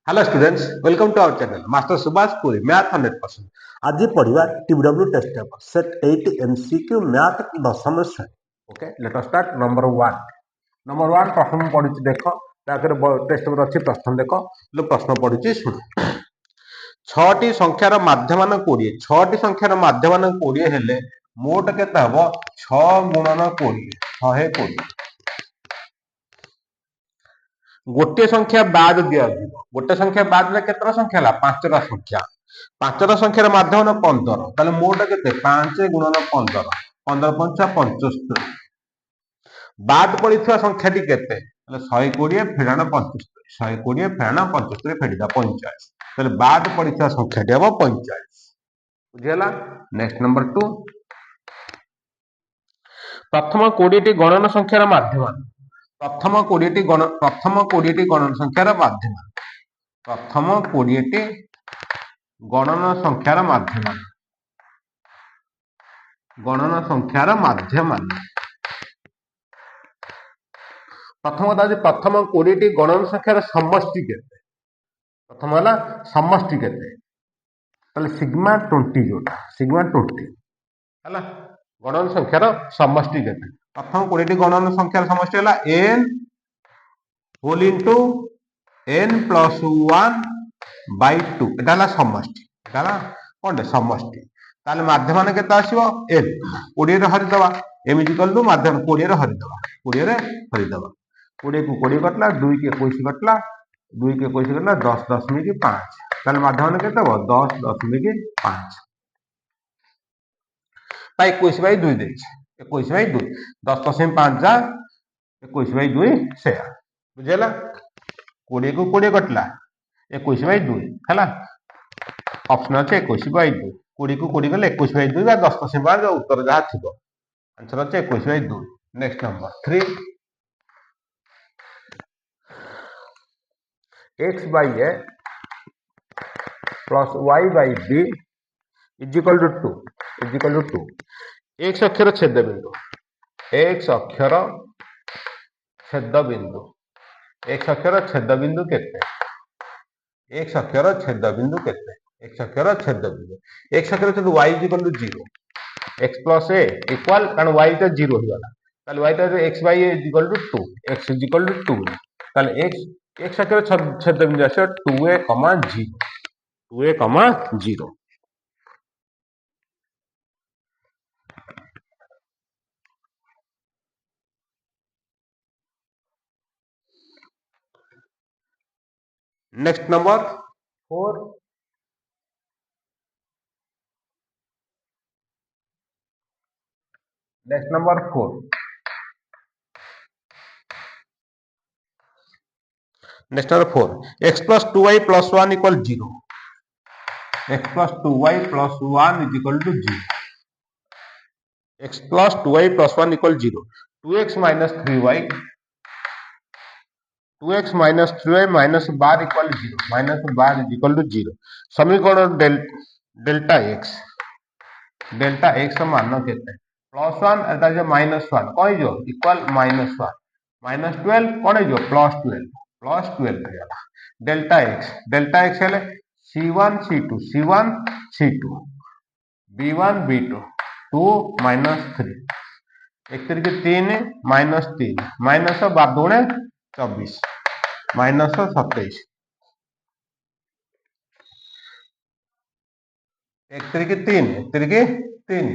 Hello students, welcome to our channel master Subhash Puri math 100%। आज पढ़िबा TW test paper set 8 MCQ math दशम श्रेणी। Okay, let us start. Number 1 प्रथम पढ़ी देख ताकर टेस्ट पेपर अच्छी प्रश्न देख लो। प्रश्न पढ़ी सुन। 6टी संख्यार माध्यमान 20, 6टी संख्यार माध्यमान 20 हेले मोट केते हबो 6 गुणन 20 120। गोटे संख्या बाद दिया गोटे संख्या बाद केतना संख्या है 5टा संख्या 5टा संख्यार माध्यम 15 ताले मोट केते 5 गुणन 15 15 पंचा 75 बाद पड़िथवा संख्याटी केते 120 फेडाण 75 120 फेडाण 75 फेडिदा 45 ताले बाद पड़िथवा संख्याटी हबो 45। बुझियला। नेक्स्ट नंबर 2 प्रथम 20 टी गणन संख्यार माध्यम प्रथम 20 टी गणन संख्यार माध्यम प्रथम 20 टी गणन संख्यार माध्यम प्रथम 20 टी गणन संख्यार समष्टि केते प्रथम हला समष्टि केते ताले सिग्मा 20 जोटा सिग्मा 20 हला गणन संख्यार समष्टि केते प्रथम 20 टी गणन संख्यार समष्टि हला n whole into n plus 1 by 2 एटा हला समष्टि एटा हला कोन समष्टि ताले माध्यमान केते आसीबो n 20 रे हरि दबा m इक्वल टू माध्यम 20 रे हरि दबा 20 रे हरि दबा 20 को 20 कटला 2 के 21 कटला 2 के 21 कटला 10.5 ताले माध्यमान केते हबो 10.5 ताई 21 बाय 2 देछि 21 बाय 2 10.5 जा 21 बाय 2 से बुझेला 20 को 20 कटला 21 बाय 2 हैला ऑप्शन আছে 21 बाय 2 20 को 20 गले 21 बाय 2 या 10.5 जो उत्तर जहा थिबो आंसर আছে 21 by 2। Next number 3 x by a plus y by b is equal to 2 x अक्षर छेद बिंदु x अक्षर छेद बिंदु x अक्षर छेद बिंदु केते x अक्षर छेद बिंदु केते x अक्षर छेद बिंदु x अक्षर छेद y is equal to 0 x plus a equal कारण y तो 0 हो गला ताले y तो x by a is equal to 2 x is equal to 2 ताले x अक्षर छेद बिंदु आसे 2a, 0 next number 4 next number 4 next number 4 x plus 2y plus 1 equal 0 x plus 2y plus 1 is equal to 0 x plus 2y plus 1 equal 0 2x minus 3y 2x minus 3y minus bar equal to 0 minus bar is equal to 0 समीकरण delta x मान केते plus 1 एटा जे minus 1 कोइ जो equal minus 1 minus 12 कोन जो plus 12 हेला delta x हेले c1 c2 b1 b2 2 minus 3 एक तरीके 3 minus 3 minus 12 24 minus 27 एक तरीके 3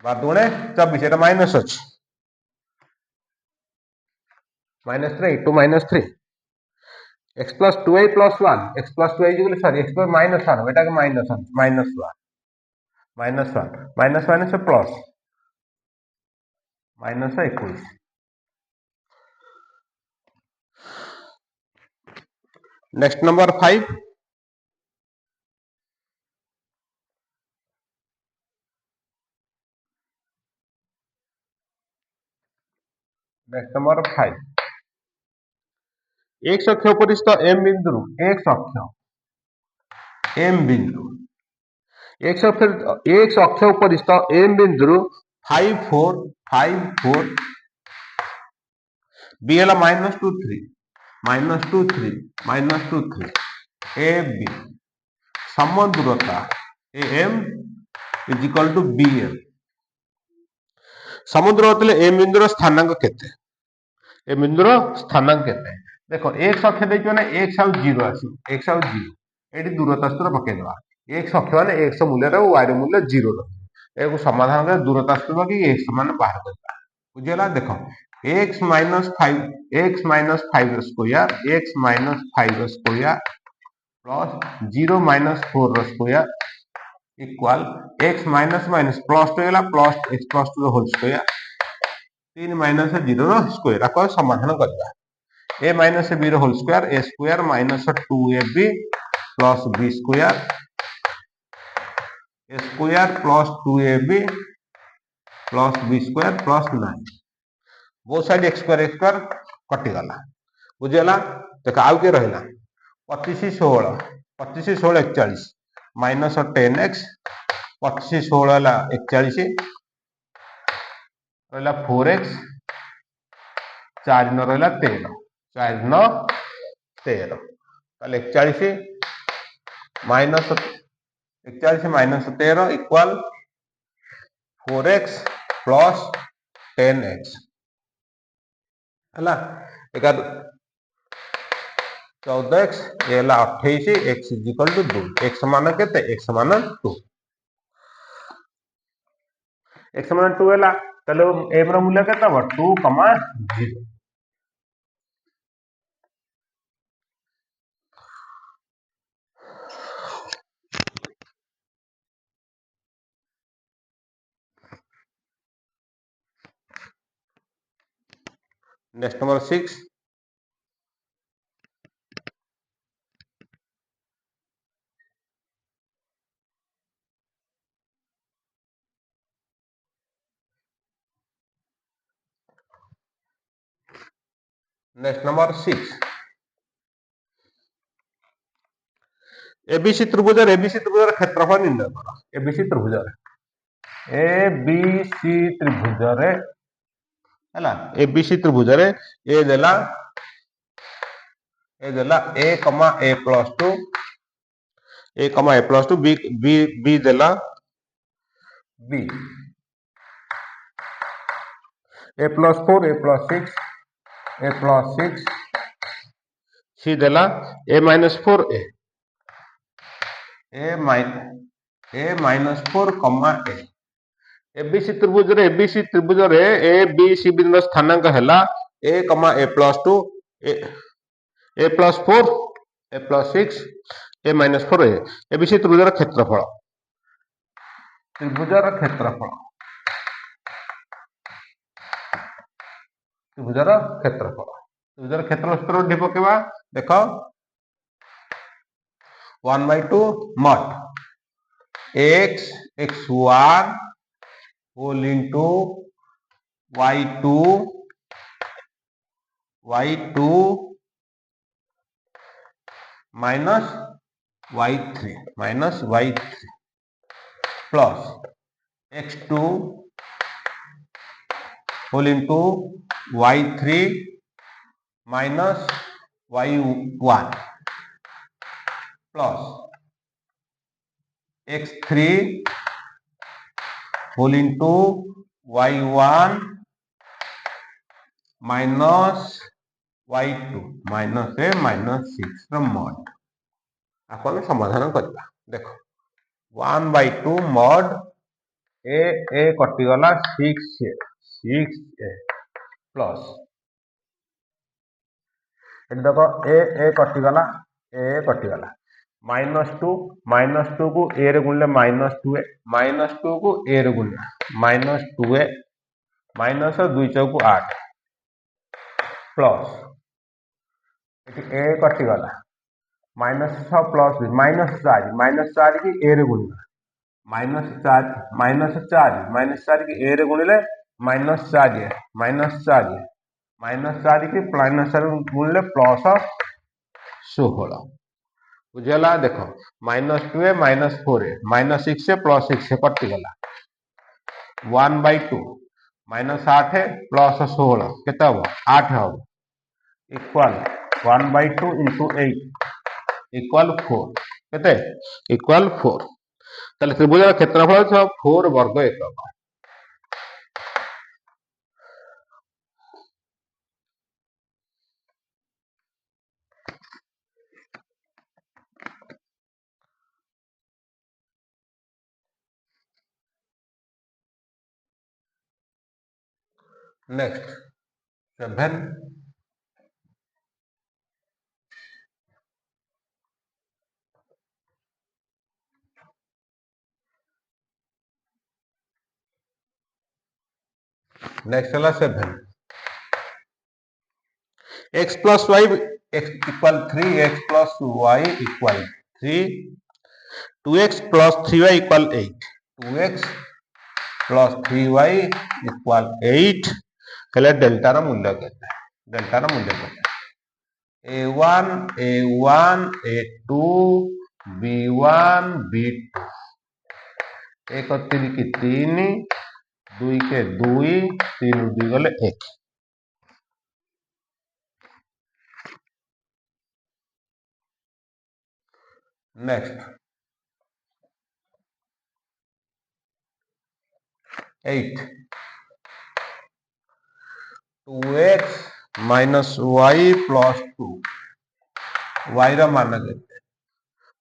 12 24 एटा माइनस अछि minus 3 2 minus 3 x plus 2y plus 1 x plus 2y जो सॉरी x plus minus 1 बेटा के minus 1 minus 1 से plus minus 21 next number 5 next number 5 एक अक्ष उपरिस्थ m बिंदु एक अक्ष m बिंदु एक अक्ष उपरिस्थ m बिंदु 5 4 बी है -2 3 -2 3 ए बी सम दूरता A M is equal to B M समुद्र एम बिंदुर स्थानांक केते ए बिंदुर स्थानांक केते देखो x अक्ष देखियो माने x आउ 0 आसी x आउ 0 एठी दूरता सूत्र पके देबा x अक्ष माने x मूल्य रे y रे मूल्य 0 रह एगो समाधान करे दूरता सूत्र कि x मान बाहर करबा बुझियला देखो x minus 5 square x minus 5 square plus 0 minus 4 square equal x minus minus plus तो होला plus x plus 2 whole square 3 minus 0 square आको समाधान करबा a minus b whole square a square minus 2ab plus b square a square plus 2ab plus b square plus 9 वो side x square कटि गला बुझियला देख आउ के रहला 25 16 25 16 41 माइनस 10x 25 16 ला 41 रहला 4x 4 न रहला 13 4 9 13 ताले 41 minus 41 minus 13 equal 4x plus 10x हला एका 14x एला 28 x is equal to 2 x मान केते x मान 2 x मान 2 एला तले m रो मूल्य केते हो 2,0 next number 6 next number 6 ABC त्रिभुज क्षेत्रफल निर्णय करो एबीसी त्रिभुज रे हला एबीसी त्रिभुज रे ए देला a plus 2 a plus 2 b देला b a plus 4 a plus 6 a plus 6 c देला a minus 4 a minus 4 a ABC त्रिभुज रे ए बी सी बिंदु स्थानांक हैला a plus 2 a plus 4 a plus 6 a minus 4 ABC त्रिभुज रे क्षेत्रफल त्रिभुज क्षेत्रफल सूत्र ढी पकेबा देखो 1/2 mod x1 whole into y2 minus y3 plus x2 whole into y3 minus y1 plus x3 whole into y1 minus y2 minus a minus 6 mod आपन समाधान करबा देखो 1/2 मॉड ए कटि गला 6 प्लस देखो ए कटि गला -2 को ए रे गुणले -2 को ए रे गुणले -2a माइनस 2 चौको 8 प्लस ए कटि गला -6 प्लस -4 की ए रे गुणले -4 की ए रे गुणले -4 की -4 गुणले प्लस 16 बुझला देखो -2a -4a -6 प्लस 6 कटि गला 1/2 -8 प्लस 16 केते हो 8 हो इक्वाल 1/2 इंटू 8 इक्वाल 4 केते इक्वाल 4 ताले त्रिभुजर क्षेत्रफल 4 वर्ग एकक। नेक्स्ट 7 नेक्स्ट है 7 x plus y x equal 3x plus y equal 3 2x plus 3y equal 8 2x plus 3y equal 8 हेले डेल्टा रा मूल्य केते डेल्टा रा मूल्य केते a1 a1 a2 b1 b2 एक 3 की 3 2 के 2 3 2 गले 1 next 8 2x minus y plus 2 y रा मान केते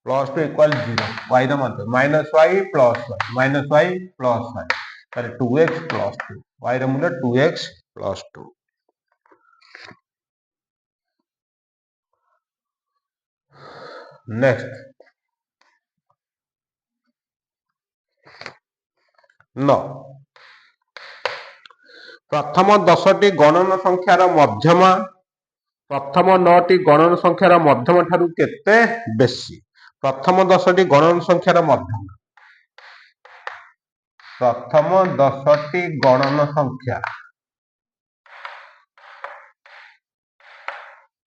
प्लस 2 इक्वल 0 y रा मान minus y plus y minus y plus y तारे 2x प्लस 2 y रा मूल्य 2x प्लस 2 नेक्स्ट 9 प्रथम 10टी गणन संख्यार मध्यमा प्रथम 9टी गणन संख्यार मध्यमा ठारू केते बेसी प्रथम 10टी गणन संख्यार मध्यमा प्रथम 10टी गणन संख्या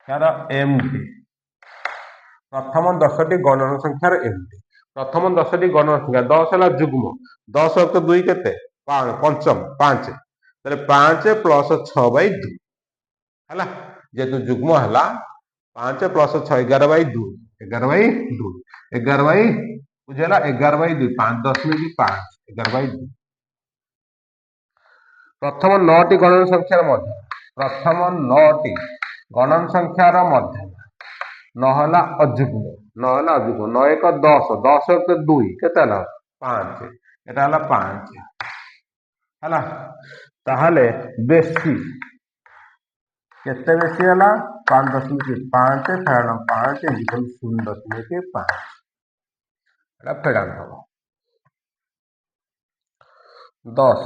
यार एमटी प्रथम 10टी गणन संख्यार एमटी प्रथम 10टी गणन संख्या 10 है जुग्म 10 तो 2 केते पंचम 5 ताले 5 प्लस 6/2 है जेतु जुग्म है 5 प्लस 6 11/2 11/2 11 बुझेला 11/2 5.5 11/2 प्रथम 9टी गणन संख्यार मध्य प्रथम 9टी गणन संख्यार मध्य नहला अजुग्म नहला अजुग्म 9 1 10 10 1 2 केते 5 एटा हला 5 हला ताहले बेसी केते बेसी हला 5.5 फेरान 5 इक्वल 0.5 एटा फेरान हो 10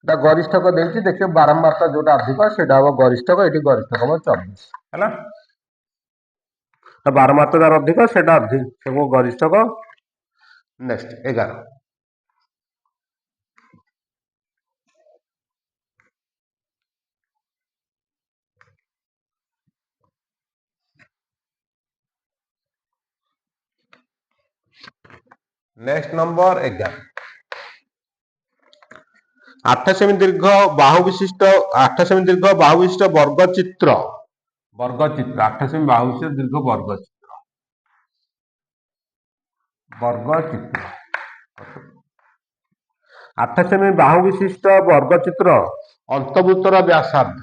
एटा गरिष्ठक देछि देखिए बारंबारता जोटा अधिक सेटा हो गरिष्ठक एटी गरिष्ठक हो 24 हला तो बारंबारता जार अधिक सेटा अधिक सेको गरिष्ठक नेक्स्ट 11 नेक्स्ट नंबर 11 8 सेमी दीर्घ बाहु विशिष्ट 8 सेमी दीर्घ बाहु विशिष्ट वर्ग चित्र 8 सेमी बाहु विशिष्ट दीर्घ वर्ग चित्र 8 सेमी बाहु विशिष्ट वर्ग चित्र अंतवृत्तर व्यासार्ध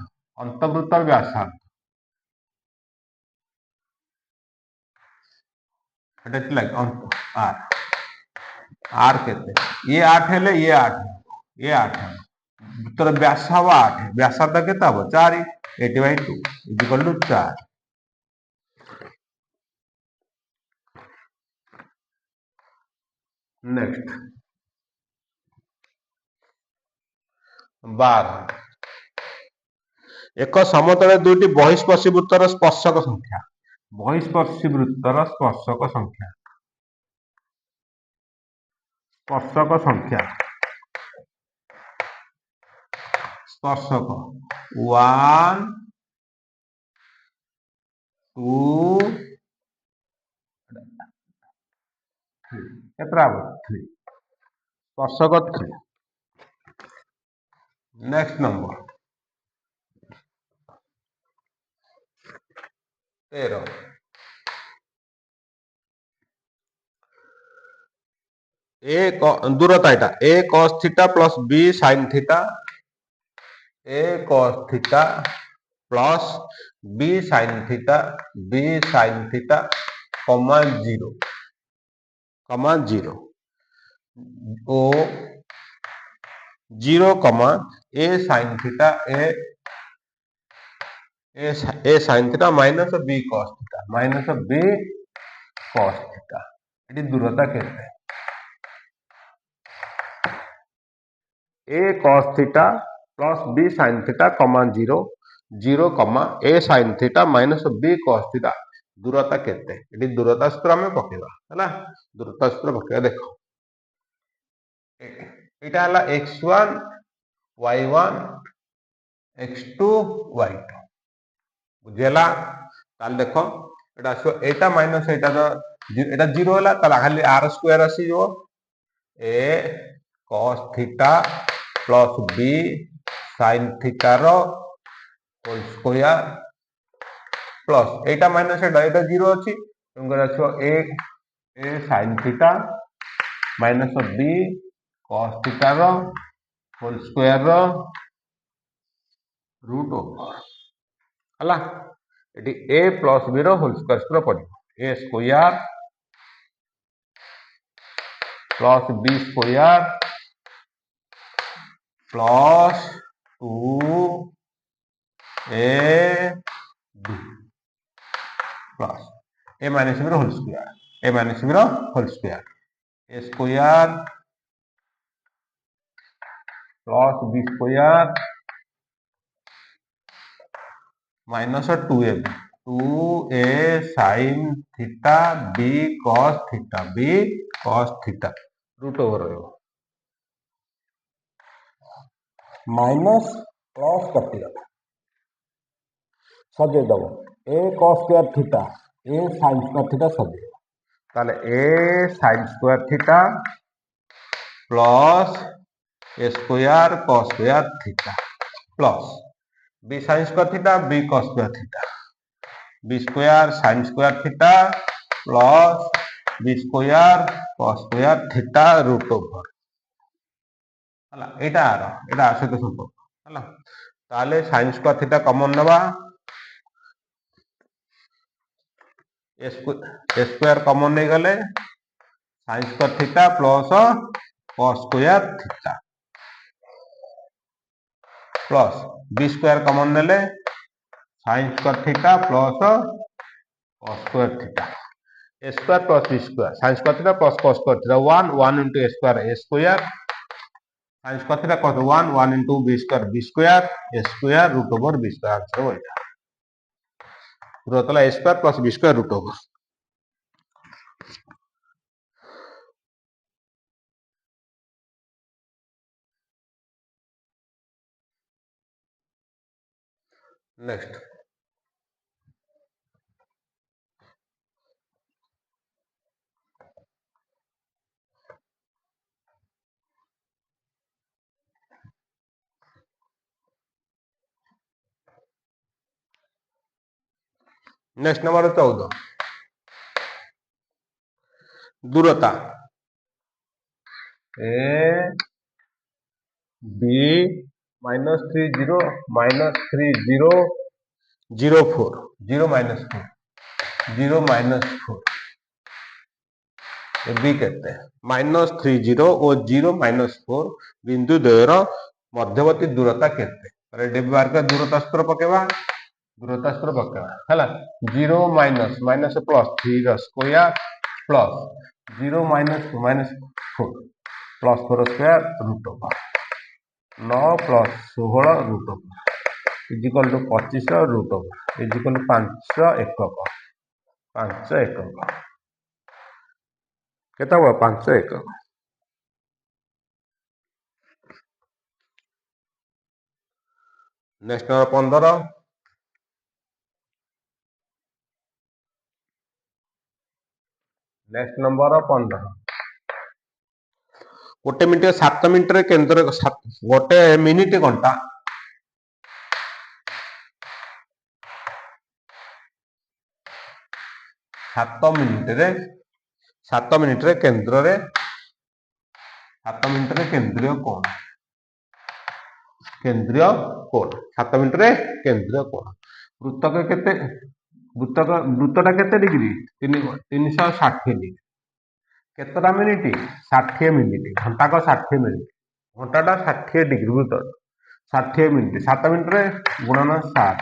आर आर केते ये 8 हेले ये 8 ये 8 वृत्तर व्यास हवा 8 व्यासार्ध केते हबो 4 80/2 इक्वल टू 4 नेक्स्ट 12 एक समतल दुईटी बहिस्पर्शी वृत्तर स्पर्शक संख्या बहिस्पर्शी वृत्तर स्पर्शक संख्या स्पर्शक 1 2 3 स्पर्शक 3 नेक्स्ट नंबर 13 दूरता एटा a cos theta plus b sin theta a cos theta plus b sin theta comma 0 O 0 comma a sin theta a sin theta minus b cos theta ये दूरता कहते हैं a cos theta plus b sin theta comma 0 comma a sin theta minus b cos theta दूरता केते ये दूरता सूत्र आम पकेबा है दूरता सूत्र पकेबा देख एटा हला x1 y1 x2 y2 बुझेला ताल देखो एटा माइनस एटा 0 होला ताला खाली r स्क्वायर आसी जो a cos theta plus b sin theta रो होल स्क्वायर प्लस एटा माइनस एटा 0 अछि तुमकर आछो a sin theta minus b cos theta रो होल स्क्वायर रो रूट ओवर हला एटी a प्लस b रो होल स्क्वायर सूत्र पड़िबो a square plus b square plus 2a b plus a minus b रो whole square a minus b रो whole square a square plus b square minus 2a sin theta b cos theta root over रहिबो minus plus कटि गला सजे दबो a cos square theta a sin square theta सजे ताले a sin square theta plus a square cos square theta plus b sin square theta b cos square theta b square sin square theta plus b square cos square theta root over हला एटा सहित संपर्क हला ताले sin square theta common नबा a square common नहीं गले sin square theta plus cos square theta plus b square common नेले sin square theta plus cos square theta a square plus b square sin square theta plus cos square theta 1 into a square sin square theta cos 1 into b square a square root over b square answer हो एटा a square plus b square root over next number 14 दूरता a b minus 30 minus 3004 0 minus 4 0 minus 4 b कहते हैं minus 30 और 0 minus 4 बिंदु द्वयर मध्यवर्ती दूरता कहते हैं दूरता सूत्र पकेवा दूरता सूत्र पकेवा हला 0 minus minus plus 3 square plus 0 minus 4 plus 4 square root over 9 plus 16 root over is equal to 25 root over is equal to 5 एकक केता हुआ 5 एकक नेक्स्ट नंबर 15 नेक्स्ट नंबर 15 गोटे मिनिट 7 मिनिट रे केंद्र गोटे मिनिट घंटा 7 ମିନିଟରେ 7 ମିନିଟରେ କେନ୍ଦ୍ରରେ 7 ମିନିଟରେ କେନ୍ଦ୍ରୀୟ କୋଣ 7 ମିନିଟରେ କେନ୍ଦ୍ରୀୟ କୋଣ। ବୃତ୍ତକ କେତେ ବୃତ୍ତଟା କେତେ ଡିଗ୍ରୀ 360 ଡିଗ୍ରୀ। କେତେଟା ମିନିଟ 60 ମିନିଟ। ଘଣ୍ଟାକ 60 ମିନିଟ। ଘଣ୍ଟାଟା 60 ଡିଗ୍ରୀ ବୃତ୍ତ 60 ମିନିଟ 7 ମିନିଟରେ ଗୁଣନ 7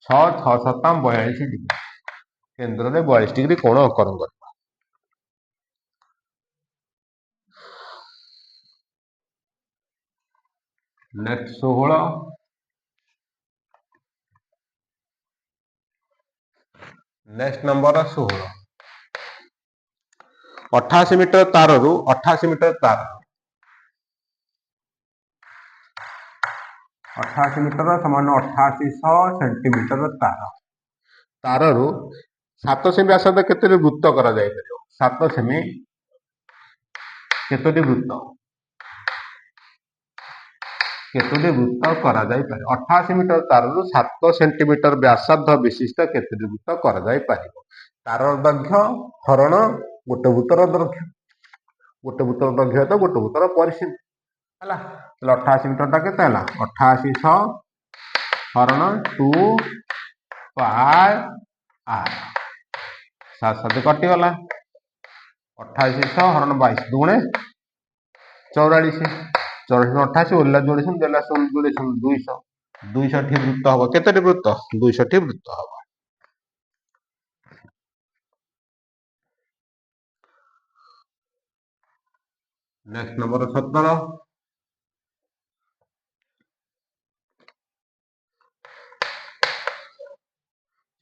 6 6 7 42 ଡିଗ୍ରୀ। କେନ୍ଦ୍ରରେ 42 ଡିଗ୍ରୀ କୋଣ ଅଙ୍କନ କରିବ। ନେକ୍ସଟ 16 ନେକ୍ସଟ ନମ୍ବର 16 88 ମିଟର ତାରରୁ 88 ମିଟର ତାର 88 ମିଟର ସମାନ 8800 ସେଣ୍ଟିମିଟର ତାରରୁ 7 ସେମି ବ୍ୟାସାର୍ଦ୍ଧ କେତୋଟି ବୃତ୍ତ କରାଯାଇପାରିବ? 7 ସେମି କେତୋଟି ବୃତ୍ତ କରାଯାଇପାରିବ? 88 ମିଟର ତାରରୁ 7 ସେଣ୍ଟିମିଟର ବ୍ୟାସାର୍ଦ୍ଧ ବିଶିଷ୍ଟ କେତୋଟି ବୃତ୍ତ କରାଯାଇପାରିବ? ତାରର ଦୈର୍ଘ୍ୟ ହରଣ ଗୋଟେ ବୃତ୍ତର ଦୈର୍ଘ୍ୟ। ଗୋଟେ ବୃତ୍ତର ଦୈର୍ଘ୍ୟ ତ ଗୋଟେ ବୃତ୍ତର ପରିସୀମା ହେଲା। ତାହେଲେ 88 ମିଟରଟା କେତେ ହେଲା? 8800 ହରଣ 2 ପାଇ r 7 7 କଟିଗଲା। 8800 ହରଣ 22 ଦୁଗୁଣେ 44 88 ଓଲା ଯୋଡ଼ିଛନ୍ତି ଦେଲା 200 200 ଟି ବୃତ୍ତ ହବ। କେତେଟି ବୃତ୍ତ? 200 ଟି ବୃତ୍ତ ହବ। ନେକ୍ସଟ ନମ୍ବର 17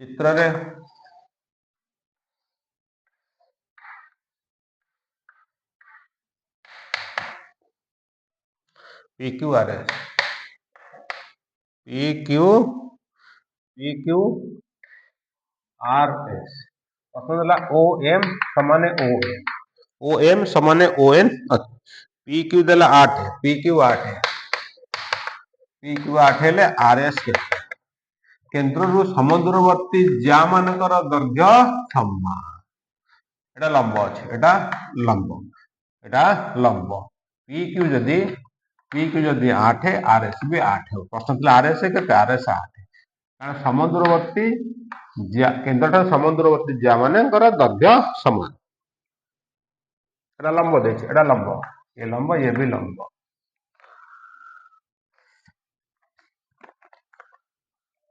ଚିତ୍ରରେ PQRS ପ୍ରଥମ ହେଲା OM ସମାନେ OM ସମାନେ ON PQ ଦେଲା 8 PQ 8 ହେଲେ RS କେତେ? କେନ୍ଦ୍ରରୁ ସମଦୂରବର୍ତ୍ତୀ ଜ୍ୟା ମାନଙ୍କର ଦୈର୍ଘ୍ୟ ସମାନ। ଏଟା ଲମ୍ବ ଅଛି ଏଟା ଲମ୍ବ PQ ଯଦି 8 RS ବି 8 ହେବ। ପ୍ରଶ୍ନ ଥିଲା RS କେତେ? RS 8 କାରଣ ସମଦୂରବର୍ତ୍ତୀ କେନ୍ଦ୍ରଠାରୁ ସମଦୂରବର୍ତ୍ତୀ ଜ୍ୟା ମାନଙ୍କର ଦୈର୍ଘ୍ୟ ସମାନ। ଏଟା ଲମ୍ବ ଦେଇଛି ଏଟା ଲମ୍ବ ଏ ଲମ୍ବ ଇଏ ବି ଲମ୍ବ।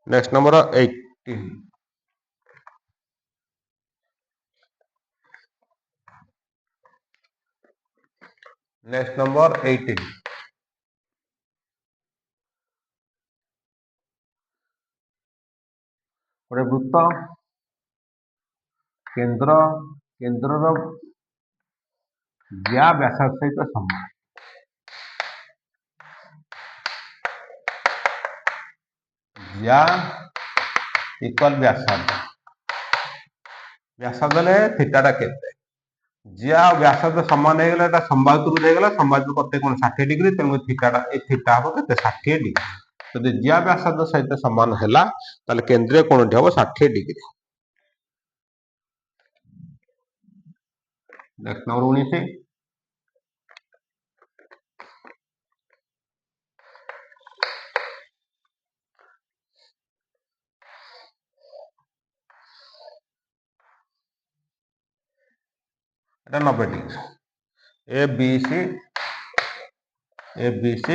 ନେକ୍ସଟ ନମ୍ବର 18 ନେକ୍ସଟ ନମ୍ବର 18 ଗୋଟେ ବୃତ୍ତ କେନ୍ଦ୍ରର ଜ୍ୟା ବ୍ୟାସାର୍ଦ୍ଧ ସହିତ ସମାନ। ଜ୍ୟା ଇକ୍ୱାଲ ବ୍ୟାସାର୍ଦ୍ଧ ହେଲେ ଥିଟାଟା କେତେ? ଜ୍ୟା ଆଉ ବ୍ୟାସାର୍ଦ୍ଧ ସମାନ ହେଇଗଲା ଏଟା ସମବାହୁକୁ ହେଇଗଲା। ସମବାହୁ ପ୍ରତ୍ୟେକ କୋଣ 60 ଡିଗ୍ରୀ। ତେଣୁ ଥିଟାଟା ଥିଟା ହବ କେତେ? 60 ଡିଗ୍ରୀ। ଯଦି ଜ୍ୟା ବ୍ୟାସାର୍ଦ୍ଧ ସହିତ ସମାନ ହେଲା ତାହେଲେ କେନ୍ଦ୍ରୀୟ କୋଣଟି ହବ 60 ଡିଗ୍ରୀ। ନେକ୍ସଟ ନମ୍ବର 19 এটা 90 ডিগ্রি। ABC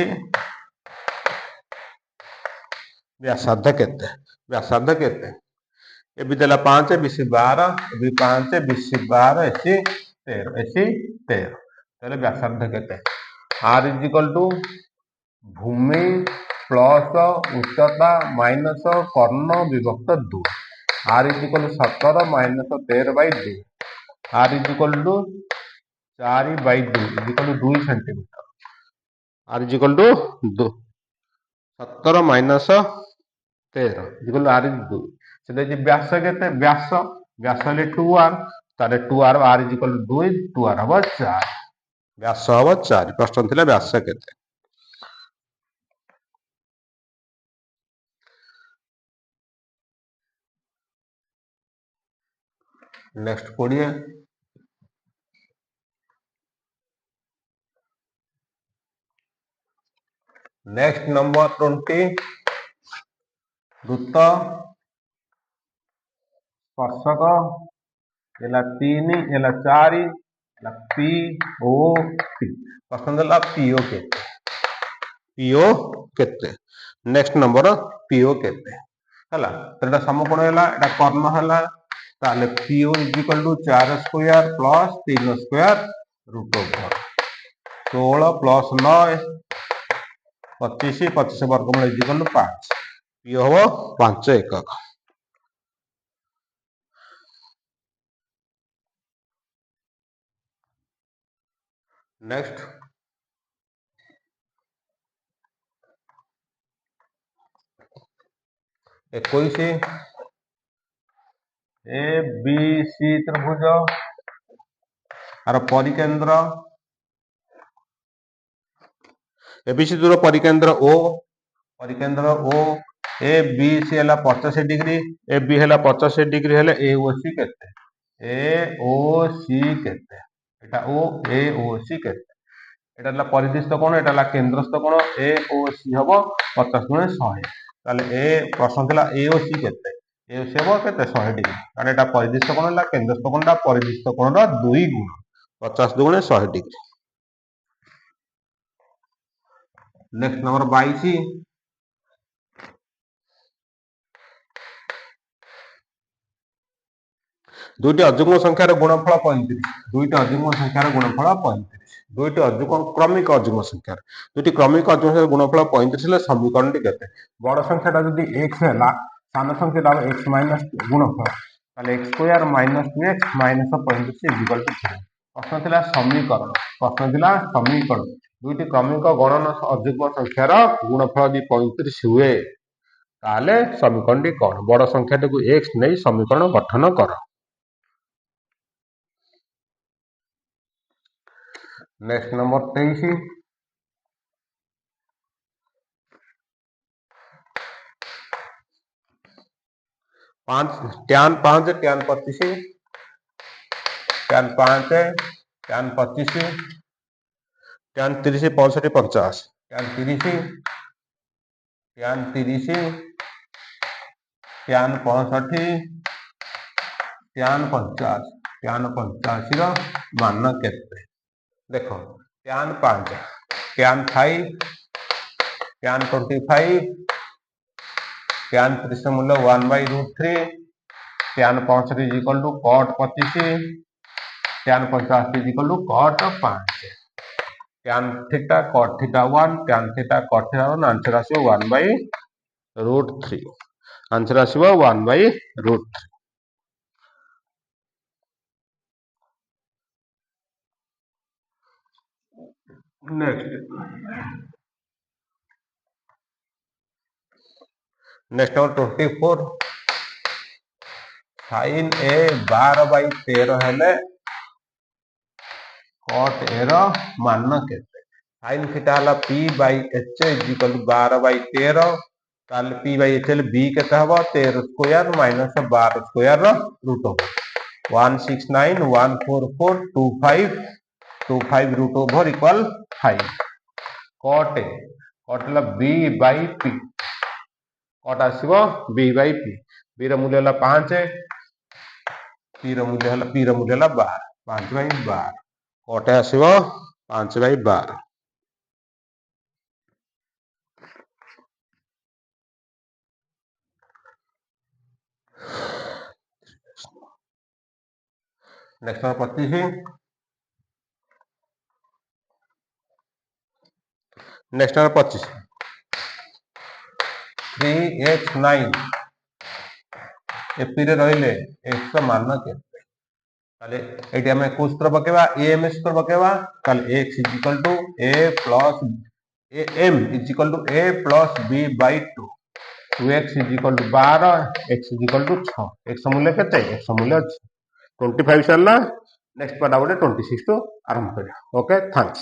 ব্যাসার্ধ কেতে? AB দেলা 5 BC 12 AB 5 BC 12 AC 13 তাহলে ব্যাসার্ধ কেতে? R = ভূমি প্লস উচ্চতা মাইনস কর্ণ বিভক্ত 2। R = 17 - 13/2 R = 4/2 2 centimetre. R = 17 - 13 R = 2। সেটা যে ব্যাস কেতে? ব্যাস হলে 2R তাহলে 2R R = 2 2R হব 4 ব্যাস হব 4। প্রশ্ন ଥିଲା ব্যাস কেতে? नेक्स्ट 20 नेक्स्ट नंबर 20 वृत्त स्पर्शक एला 3 एला 4 एला पी ओ टी प्रश्न देला पीओ केते पीओ केते नेक्स्ट नंबर पीओ केते हला तो एटा समकोण हैला एटा कर्ण हैला ताले PO equal to 4 square plus 3 square root over 16 plus 9 25 25 वर्गमूल इक्वल टू 5 पीओ हो 5 एकक नेक्स्ट 21 ए बी सी त्रिभुज आर परिकेंद्र एबीसी दूर परिकेंद्र ओ ए बी सी है 85 डिग्री ए बी है 85 डिग्री है ए ओ सी केते एटा ओ ए ओ सी केते एटा परिदिष्ट कोण एटा केंद्रस्थ कोण ए ओ सी हबो 50 गुणे 100 ताले ए प्रश्न थिला ए ओ सी केते ए ओ सी हबो केते 100 डिग्री कारण एटा परिदिष्ट कोण ला केंद्रस्थ कोणटा परिदिष्ट कोणर 2 गुण 50 दुणे 100 डिग्री नेक्स्ट नंबर 22 दुईटी अजुग्म संख्यार गुणफल 35 दुईटी अजुग्म संख्यार गुणफल 35 दुईटी अजुग्म क्रमिक अजुग्म संख्यार दुईटी क्रमिक अजुग्म संख्यार गुणफल 35 हेले समीकरणटी केते बड़ संख्याटा जदी x हैला सान संख्याटा x माइनस गुणफल ताले x square minus 2x minus 35 equal to 0 प्रश्न थिला समीकरण दुईटी क्रमिक गणन अजुग्म संख्यार गुणफल यदि 35 हुए ताले समीकरणटी कोन बड़ संख्याटाकू x नै समीकरण गठन कर next number 23 tan 5 tan 25 tan 5 tan 25 tan 30 65 50 tan 30 tan 30 tan 65 tan 50 tan 85 रो मान केते देखो tan 5 tan 5 tan 25 tan 30 मूल्य 1/√3 tan 65 is equal to cot 25 tan 50 is equal to cot 5 tan theta cot theta 1 tan theta cot theta 1 answer आसीबो 1/√3 answer आसीबो 1/√3 next number 24 sin a 12/13 हेले cot a रो मान केते sin theta हला p by h is equal to 12/13 ताले p by h हेले b केते हबो 13 स्क्वायर माइनस 12 स्क्वायर रो root over 169,144,25 root over equal 5 cot हला b by p cot आसीबो b by p b रो मूल्य हला 5 p रो मूल्य हला 12 5/12 cot आसीबो 5/12 next number 25 next number 25 3x9 AP रे रहिले x मान केते ताले एटी हमें को सूत्र पकेबा am सूत्र पकेबा ताले x is equal to a plus am is equal to a plus b by 2 2x is equal to 12 x is equal to 6 x मूल्य केते x मूल्य 25 सरला नेक्स्ट पार्ट आउट 26 तो आरंभ करिया ओके थैंक्स।